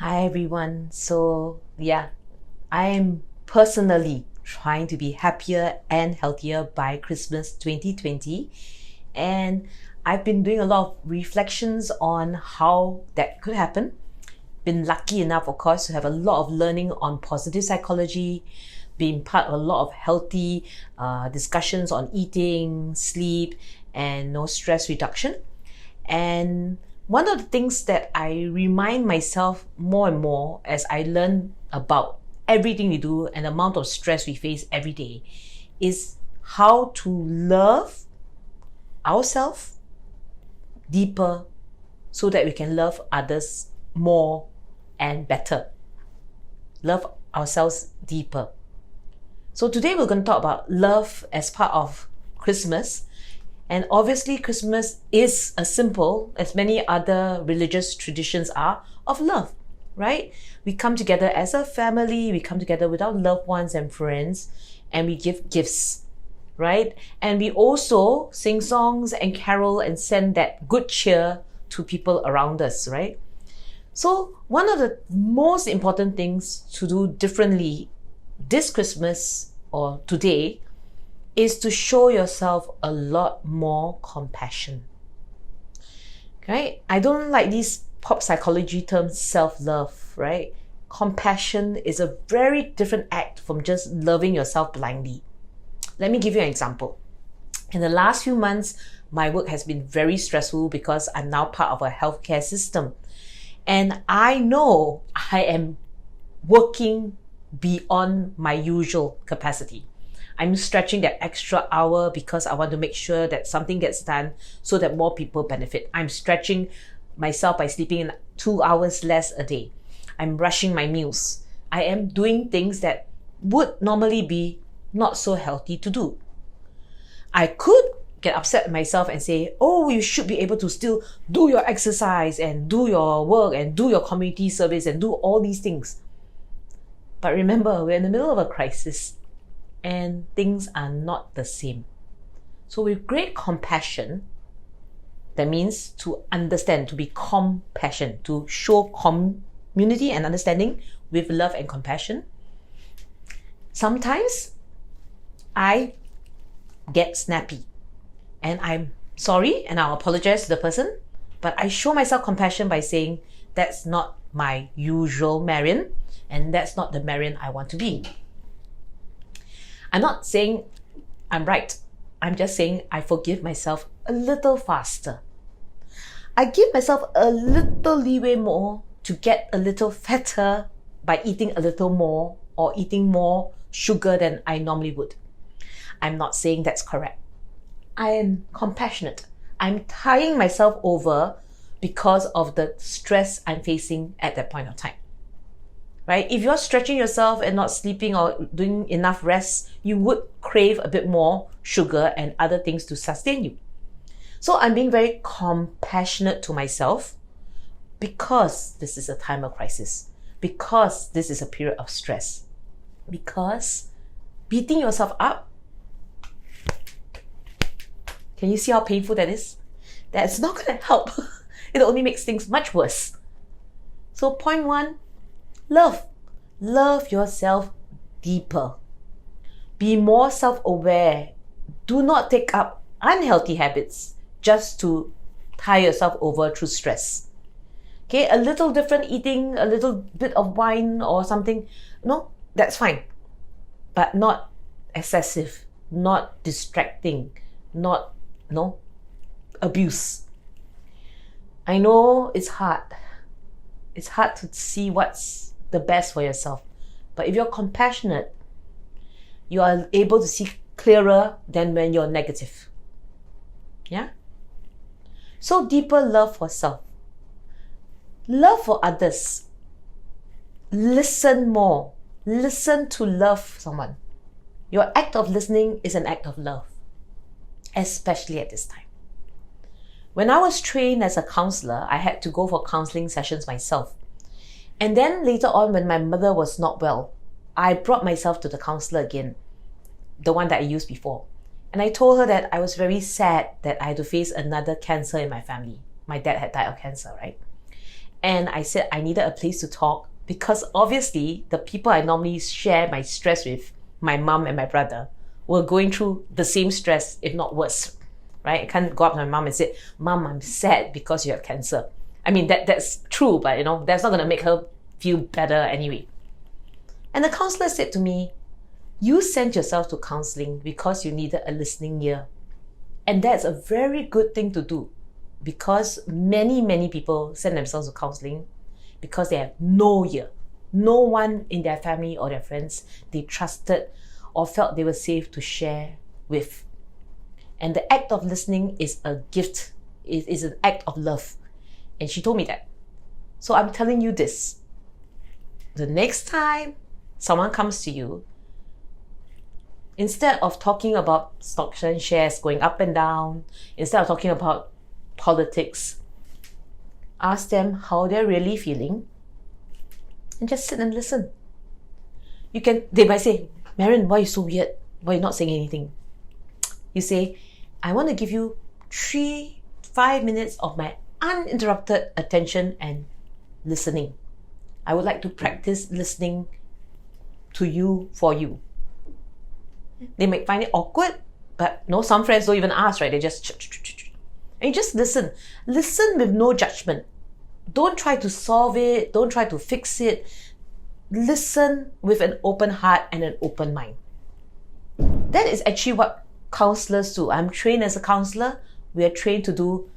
Hi everyone. I'm personally trying to be happier and healthier by Christmas 2020. And I've been doing a lot of reflections on how that could happen. Been lucky enough, of course, to have a lot of learning on positive psychology, being part of a lot of healthy discussions on eating, sleep, and no stress reduction. And one of the things that I remind myself more and more as I learn about everything we do and the amount of stress we face every day is how to love ourselves deeper so that we can love others more and better. Love ourselves deeper. So today we're going to talk about love as part of Christmas. And obviously, Christmas is a symbol, as many other religious traditions are, of love, right? We come together as a family, we come together with our loved ones and friends, and we give gifts, right? And we also sing songs and carol and send that good cheer to people around us, right? So one of the most important things to do differently this Christmas or today is to show yourself a lot more compassion. Okay? I don't like these pop psychology terms self-love, right? Compassion is a very different act from just loving yourself blindly. Let me give you an example. In the last few months, my work has been very stressful because I'm now part of a healthcare system. And I know I am working beyond my usual capacity. I'm stretching that extra hour because I want to make sure that something gets done so that more people benefit. I'm stretching myself by sleeping in 2 hours less a day. I'm rushing my meals. I am doing things that would normally be not so healthy to do. I could get upset at myself and say, oh, you should be able to still do your exercise and do your work and do your community service and do all these things. But remember, we're in the middle of a crisis and things are not the same. So with great compassion, that means to understand, to be compassionate, to show community and understanding with love and compassion. Sometimes I get snappy and I'm sorry and I'll apologize to the person, but I show myself compassion by saying that's not my usual Marion and that's not the Marion I want to be. I'm not saying I'm right. I'm just saying I forgive myself a little faster. I give myself a little leeway more to get a little fatter by eating a little more or eating more sugar than I normally would. I'm not saying that's correct. I am compassionate. I'm tying myself over because of the stress I'm facing at that point of time. Right? If you're stretching yourself and not sleeping or doing enough rest, you would crave a bit more sugar and other things to sustain you. So I'm being very compassionate to myself because this is a time of crisis, because this is a period of stress, because beating yourself up, can you see how painful that is? That's not going to help. It only makes things much worse. So point one, love. Love yourself deeper. Be more self-aware. Do not take up unhealthy habits just to tie yourself over through stress. Okay, a little different eating, a little bit of wine or something, no, that's fine. But not excessive, not distracting, not, abuse. I know it's hard. It's hard to see what's the best for yourself. But if you're compassionate, you are able to see clearer than when you're negative. Yeah? So deeper love for self. Love for others. Listen more. Listen to love someone. Your act of listening is an act of love, especially at this time. When I was trained as a counselor, I had to go for counseling sessions myself. And then later on, when my mother was not well, I brought myself to the counselor again, the one that I used before. And I told her that I was very sad that I had to face another cancer in my family. My dad had died of cancer, right? And I said I needed a place to talk because obviously the people I normally share my stress with, my mom and my brother, were going through the same stress, if not worse, right? I can't go up to my mom and say, Mom, I'm sad because you have cancer. I mean, that's true, but that's not going to make her feel better anyway. And the counselor said to me, you sent yourself to counseling because you needed a listening ear. And that's a very good thing to do, because many, many people send themselves to counseling because they have no ear. No one in their family or their friends they trusted or felt they were safe to share with. And the act of listening is a gift. It is an act of love. And she told me that. So I'm telling you this. The next time someone comes to you, instead of talking about stocks and shares going up and down, instead of talking about politics, ask them how they're really feeling and just sit and listen. They might say, Marion, why are you so weird? Why are you not saying anything? You say, I want to give you 3-5 minutes of my uninterrupted attention and listening. I would like to practice listening to you for you. They might find it awkward, but some friends don't even ask, right? They just and you just listen. Listen with no judgment. Don't try to solve it. Don't try to fix it. Listen with an open heart and an open mind. That is actually what counselors do. I'm trained as a counselor. We are trained to do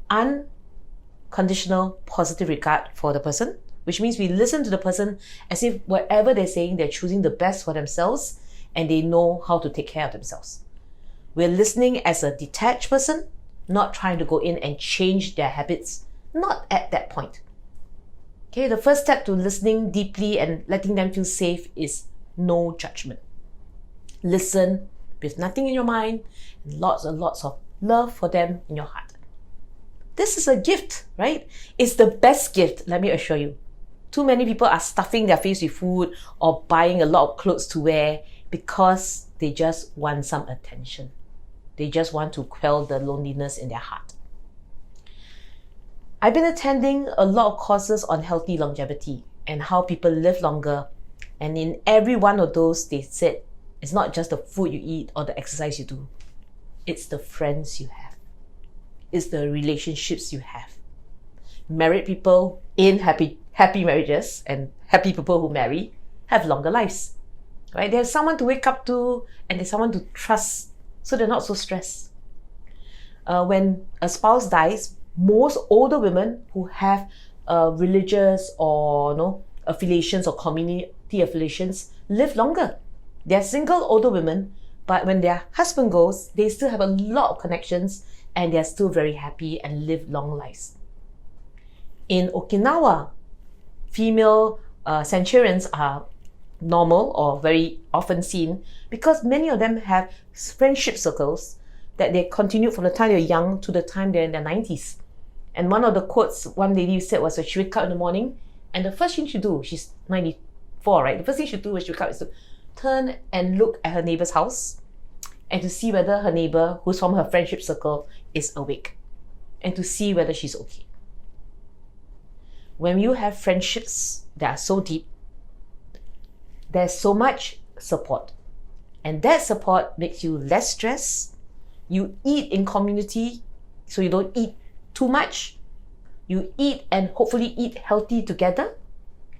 unconditional positive regard for the person, which means we listen to the person as if whatever they're saying, they're choosing the best for themselves and they know how to take care of themselves. We're listening as a detached person, not trying to go in and change their habits, not at that point. Okay, the first step to listening deeply and letting them feel safe is no judgment. Listen with nothing in your mind, and lots and lots of love for them in your heart. This is a gift, right? It's the best gift, let me assure you. Too many people are stuffing their face with food or buying a lot of clothes to wear because they just want some attention. They just want to quell the loneliness in their heart. I've been attending a lot of courses on healthy longevity and how people live longer. And in every one of those, they said, it's not just the food you eat or the exercise you do. It's the friends you have. It's the relationships you have. Married people in happy marriages and happy people who marry have longer lives. Right? They have someone to wake up to and there's someone to trust, so they're not so stressed. When a spouse dies, most older women who have religious or affiliations or community affiliations live longer. They're single older women, but when their husband goes, they still have a lot of connections and they're still very happy and live long lives. In Okinawa, female centurions are normal or very often seen because many of them have friendship circles that they continued from the time they're young to the time they're in their 90s. And one of the quotes one lady said was, she wake up in the morning and the first thing she do, she's 94, right? The first thing she do when she wake up is to turn and look at her neighbor's house and to see whether her neighbor, who's from her friendship circle, is awake and to see whether she's okay. When you have friendships that are so deep, there's so much support. And that support makes you less stressed. You eat in community, so you don't eat too much. You eat and hopefully eat healthy together.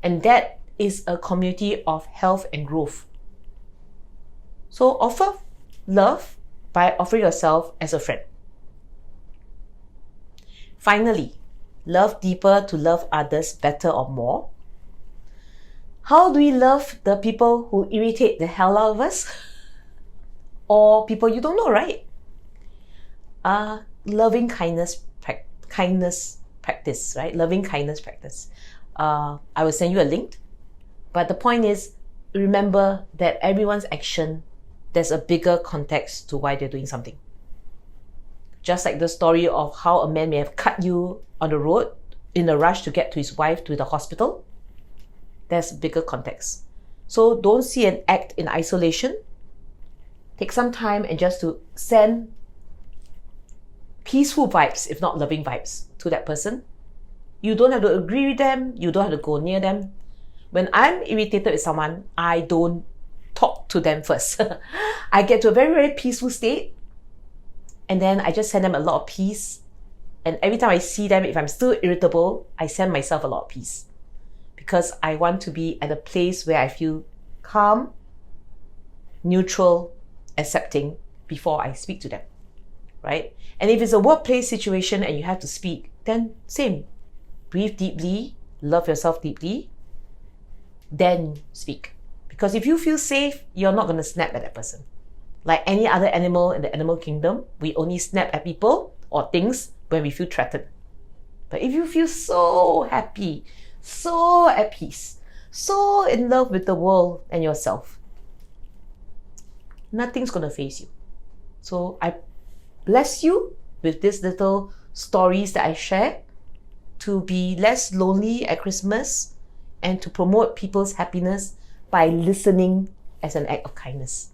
And that is a community of health and growth. So offer love by offering yourself as a friend. Finally, love deeper to love others better or more. How do we love the people who irritate the hell out of us? Or people you don't know, right? Loving kindness practice, right? Loving kindness practice. I will send you a link. But the point is, remember that everyone's action, there's a bigger context to why they're doing something. Just like the story of how a man may have cut you on the road in a rush to get to his wife to the hospital, there's bigger context. So don't see an act in isolation. Take some time and just to send peaceful vibes, if not loving vibes, to that person. You don't have to agree with them. You don't have to go near them. When I'm irritated with someone, I don't talk to them first. I get to a very, very peaceful state, and then I just send them a lot of peace. And every time I see them, if I'm still irritable, I send myself a lot of peace. Because I want to be at a place where I feel calm, neutral, accepting before I speak to them, right? And if it's a workplace situation and you have to speak, then same. Breathe deeply, love yourself deeply, then speak. Because if you feel safe, you're not going to snap at that person. Like any other animal in the animal kingdom, we only snap at people or things when we feel threatened. But if you feel so happy, so at peace, so in love with the world and yourself, nothing's going to faze you. So I bless you with these little stories that I shared to be less lonely at Christmas and to promote people's happiness by listening as an act of kindness.